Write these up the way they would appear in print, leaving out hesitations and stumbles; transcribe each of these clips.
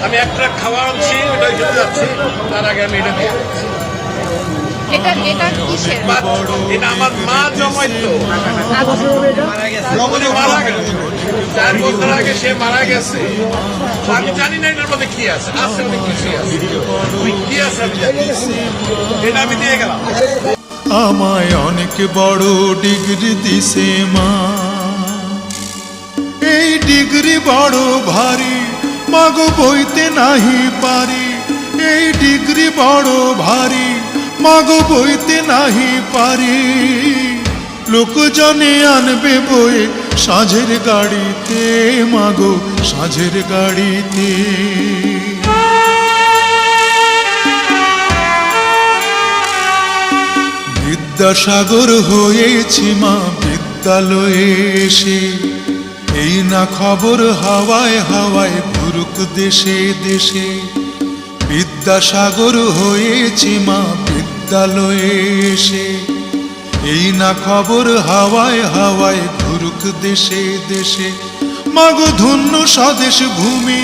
আমি একটা খাওয়া আনছি, ওটা খেতে যাচ্ছি, তার আগে আমি এটা দিয়ে এটা কিসের? এটা আমার মা জমাইতো, মারা গেছে 4 বছর আগে, সে মারা গেছে। আমি জানি না এটার মধ্যে কি আছে, আছে অনেক কিছু আছে, কি আছে আমি জানি। এটা আমি দিয়ে গেলাম। আমায় অনেক বড় ডিগ্রি দিছে মা, এই ডিগ্রি বড় ভারী, মাগো বইতে নাহি পারি। এই ডিগ্রি বড় ভারী, মাগো বইতে নাহি পারি। লোকজনে আনবে বয়ে সাঁঝের গাড়িতে, মাগো সাঁঝের গাড়িতে। বিদ্যাসাগর হয়েছি মা বিদ্যালয়ে এসে, এই না খবর হাওয়ায় হাওয়ায় ঘুরুক দেশে দেশে। বিদ্যাসাগর হয়েছি মা বিদ্যালয়ে এসে, এই না খবর হাওয়ায় হাওয়ায় ঘুরুক দেশে দেশে। মাগো ধন্য স্বদেশ ভূমি,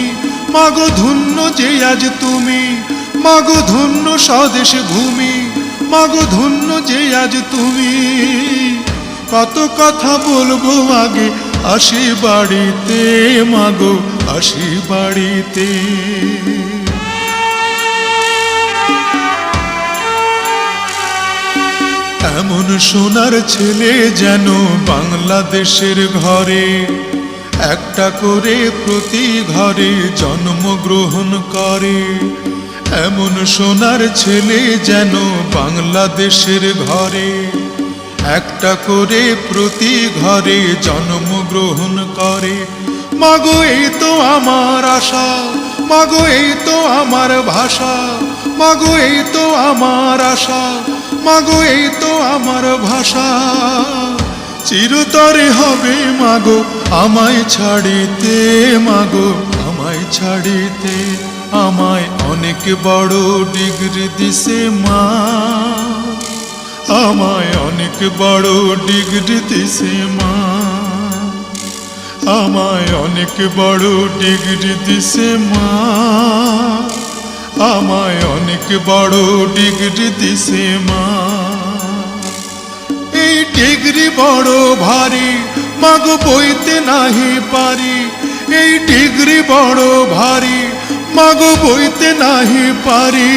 মাগো ধন্য যে আজ তুমি। মাগো ধন্য স্বদেশ ভূমি, মাগো ধন্য যে আজ তুমি। কত কথা বলবো আগে আসি বাড়িতে, মাগো আসি বাড়িতে। এমন সোনার ছেলে যেন বাংলাদেশের ঘরে, একটা করে প্রতি ঘরে জন্মগ্রহণ করে। এমন সোনার ছেলে যেন বাংলাদেশের ঘরে, একটা করে প্রতি ঘরে জন্মগ্রহণ করে। মাগো এই তো আমার আশা, মাগো এই তো আমার ভাষা। মাগো এই তো আমার আশা, মাগো এই তো আমার ভাষা। চিরতরে হবে মাগো আমায় ছাড়িতে, মাগো আমায় ছাড়িতে। আমায় অনেক বড় ডিগ্রি দিছে মা, আমায় অনেক বড় ডিগ্রি দিছে মা। আমায় অনেক বড় ডিগ্রি দিছে মা, আমায় অনেক বড় ডিগ্রি দিছে মা। এই ডিগ্রি বড় ভারী, মাগো বইতে নাহি পারি। এই ডিগ্রি বড় ভারী, মাগো বইতে নাহি পারি।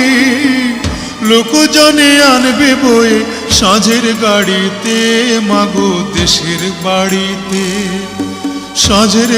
লোকজনে আনবে বয়ে সাঁঝের গাড়িতে, মাগো দেশের বাড়িতে সাঁঝের